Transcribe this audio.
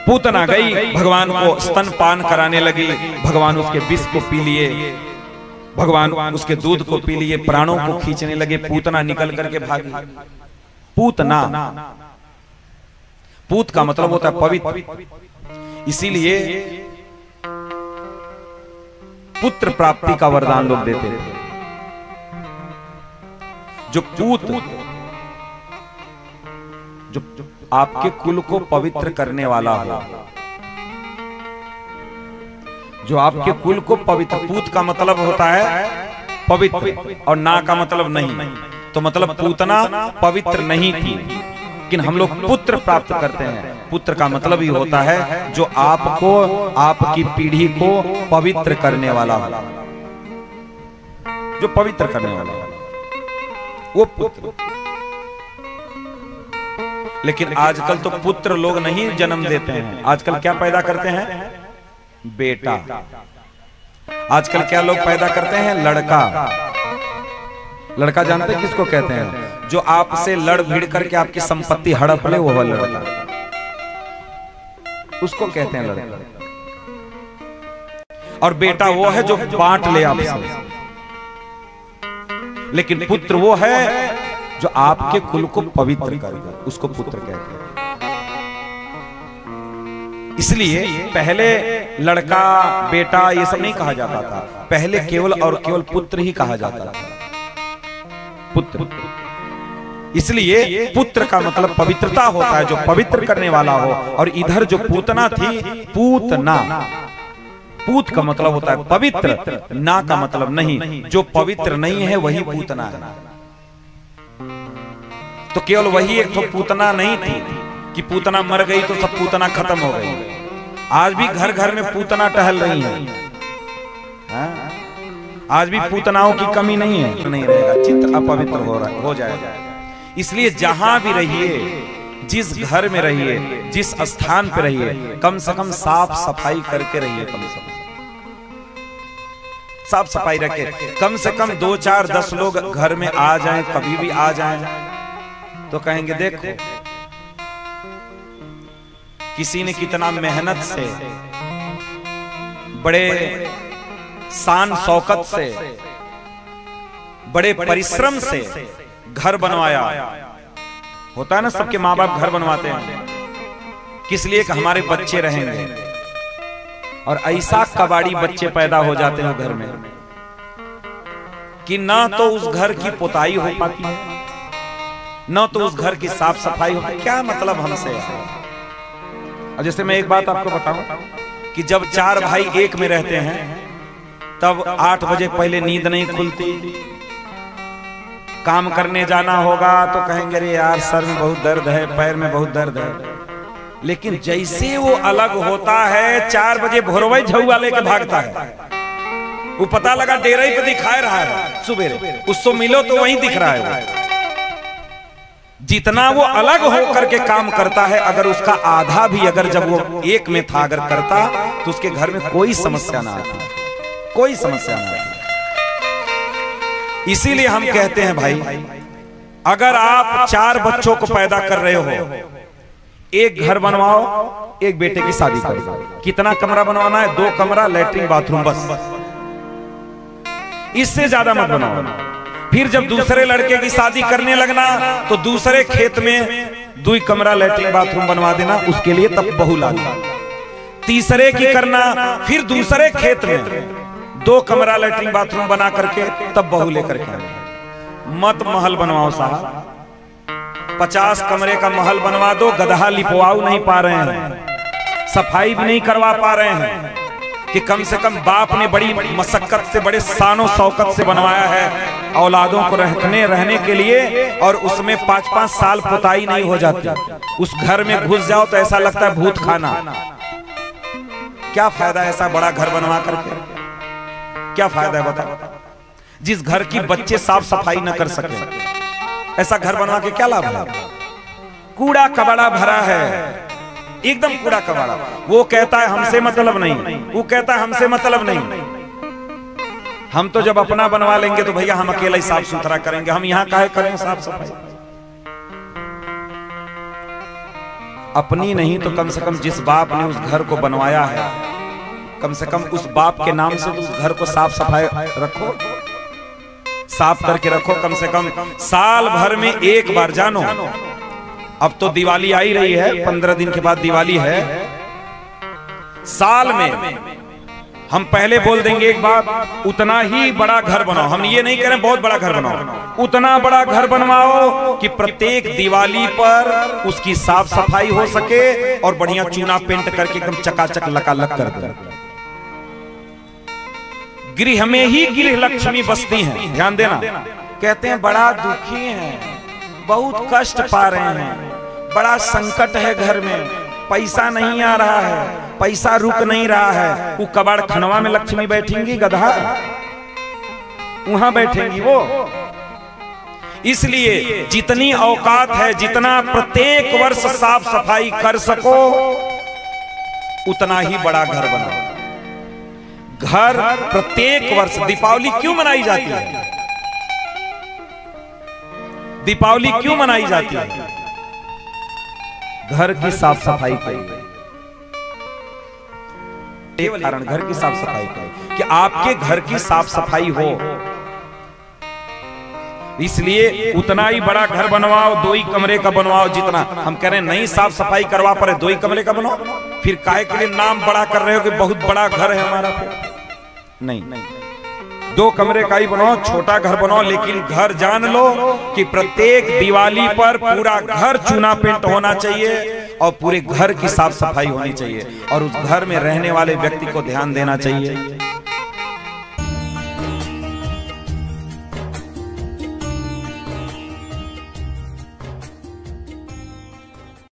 पूतना गई, भगवान को स्तनपान कराने लगी, भगवान उसके विष को पी लिए, भगवान उसके दूध को पी लिए, प्राणों को खींचने लगे, पूतना निकल करके भागी। पूतना, पूत का मतलब होता है पवित्र, इसीलिए पुत्र प्राप्ति का वरदान लोग देते थे। जो पूत, जो आपके कुल को पवित्र करने वाला हो, जो आपके कुल को पवित्र, पूत का मतलब होता है पवित्र और ना का मतलब नहीं, तो मतलब पूतना पवित्र नहीं थी, लेकिन हम लोग पुत्र प्राप्त करते हैं। पुत्र का मतलब ही होता है जो आपको, आपकी पीढ़ी को पवित्र करने वाला हो, जो पवित्र करने वाला हो, वो पुत्र। लेकिन आजकल तो पुत्र लोग नहीं जन्म देते हैं, आजकल क्या पैदा करते हैं? बेटा। आजकल क्या लोग पैदा करते हैं? लड़का। लड़का जानते हैं किसको कहते हैं? जो आपसे लड़ भिड़ करके आपकी संपत्ति हड़प ले, वो लड़का, उसको कहते हैं लड़का। और बेटा वो है जो बांट ले आपसे। लेकिन पुत्र वो है जो आपके कुल को पवित्र कर दे, उसको पुत्र कहते हैं। इसलिए पहले लड़का बेटा ये सब नहीं कहा जाता था, पहले केवल और केवल पुत्र ही कहा जाता था, पुत्र। इसलिए पुत्र का मतलब पवित्रता होता है, जो पवित्र करने वाला हो। और इधर जो पूतना थी, पूतना, पूत का मतलब होता है पवित्र, ना का मतलब नहीं, जो पवित्र नहीं है वही पूतना है। तो केवल वही एक तो पूतना नहीं थी कि पूतना मर गई तो सब पूतना खत्म हो गई। आज भी घर घर में पूतना टहल रही है, आज भी पूतनाओं की कमी नहीं है। नहीं रहेगा, चित्त अपवित्र हो जाएगा। इसलिए जहां भी रहिए, जिस घर में रहिए, जिस स्थान पे रहिए, कम से कम साफ सफाई करके रहिए। कम से कम साफ सफाई रखे, कम से कम 2 4 10 लोग घर में आ जाएं, कभी भी आ जाएं, तो कहेंगे देखो किसी ने कितना मेहनत से, बड़े शान शौकत से, बड़े परिश्रम से घर बनवाया। होता है ना, सबके माँ बाप घर बनवाते हैं किस लिए? कि हमारे बच्चे रहेंगे। और ऐसा कबाड़ी बच्चे पैदा हो जाते हैं घर में कि ना तो उस घर की पुताई हो पाती है, ना तो उस घर की साफ सफाई हो। क्या मतलब हमसे? और जैसे मैं एक बात आपको बताऊं कि जब 4 भाई एक में रहते हैं, तब 8 बजे पहले नींद नहीं खुलती। काम करने जाना होगा तो कहेंगे अरे यार सर में बहुत दर्द है, पैर में बहुत दर्द है। लेकिन जैसे वो अलग होता है, 4 बजे भोरवई झुआ लेके भागता है। वो पता लगा डेरे पे दिखा रहा है सुबह, उसको मिलो तो वहीं दिख रहा है। जितना वो अलग हो करके काम करता है, अगर उसका आधा भी अगर जब वो एक में था अगर करता, तो उसके घर में कोई समस्या ना आती, कोई समस्या ना आती। इसीलिए हम कहते हैं भाई, अगर आप 4 बच्चों को पैदा कर रहे हो, एक घर बनवाओ, एक बेटे की शादी करो। कितना कमरा बनवाना है? 2 कमरा, लैट्रिन बाथरूम, बस। इससे ज्यादा मत बनाओ। फिर जब दूसरे लड़के की शादी करने लगना तो दूसरे खेत में 2 कमरा, लैट्रिन बाथरूम बनवा देना, उसके लिए तब बहू लाना। तीसरे की करना, फिर दूसरे खेत में 2 कमरा, लैट्रिन बाथरूम बना करके तब बहू लेकर के आना। मत महल बनवाओ साहब, 50 कमरे का महल बनवा दो, गधा लिपवाऊ नहीं पा रहे हैं, सफाई भी नहीं करवा पा रहे हैं कि कम से कम बाप ने बड़ी मशक्कत से, बड़े शानो शौकत से बनवाया है औलादों को रहने के लिए, और उसमें 5-5 साल पुताई नहीं हो जाती। उस घर में घुस जाओ तो ऐसा लगता है भूत खाना। क्या फायदा ऐसा बड़ा घर बनवा करके? क्या फायदा है बताओ? जिस घर की बच्चे साफ सफाई न कर सके, ऐसा घर बनवा के क्या लाभ है? कूड़ा कबाड़ा भरा है, एकदम कूड़ा कबाड़ा। वो कहता है हमसे मतलब नहीं, वो कहता है हमसे मतलब नहीं। हम तो जब अपना बनवा लेंगे तो भैया हम अकेला ही साफ सुथरा करेंगे, हम यहां काहे करें साफ सफाई? अपनी नहीं तो कम से कम जिस बाप ने उस घर को बनवाया है, कम से कम उस बाप के नाम से उस घर को साफ सफाई रखो, साफ करके रखो। कम से कम साल भर में एक बार जानो। अब तो दिवाली आ ही रही है, 15 दिन के बाद दिवाली है। साल में हम पहले बोल देंगे एक बात, उतना ही बड़ा घर बनाओ। हम ये नहीं कह रहे बहुत बड़ा घर बनाओ, उतना बड़ा घर बनवाओ कि प्रत्येक दिवाली पर उसकी साफ सफाई हो सके और बढ़िया चूना पेंट करके एकदम चकाचक लकालक कर दे। गृह में ही गृह लक्ष्मी बसती हैं। ध्यान देना, कहते हैं बड़ा दुखी हैं, बहुत कष्ट पा रहे हैं, बड़ा संकट है घर में, पैसा नहीं आ रहा है, पैसा रुक नहीं रहा है। वो कबाड़ खनवा में लक्ष्मी बैठेंगी गधा, वहां बैठेंगी वो। इसलिए जितनी औकात है, जितना प्रत्येक वर्ष साफ सफाई कर सको, उतना ही बड़ा घर बनाओ। घर प्रत्येक वर्ष, दीपावली क्यों मनाई जाती है? दीपावली क्यों मनाई जाती है? घर की साफ सफाई के कारण, घर की साफ सफाई का, कि आपके घर की साफ सफाई हो। इसलिए उतना ही बड़ा घर बनवाओ, 2 ही कमरे का बनवाओ। जितना हम कह रहे हैं नहीं साफ सफाई करवा पा रहे, 2 ही कमरे का बनाओ। फिर काहे के लिए नाम बड़ा कर रहे हो कि बहुत बड़ा घर है हमारा? नहीं, 2 कमरे का ही बनाओ, छोटा घर बनाओ, लेकिन घर जान लो कि प्रत्येक दिवाली पर पूरा घर चूना पेंट होना चाहिए और पूरे घर की साफ सफाई होनी चाहिए और उस घर में रहने वाले व्यक्ति को ध्यान देना चाहिए।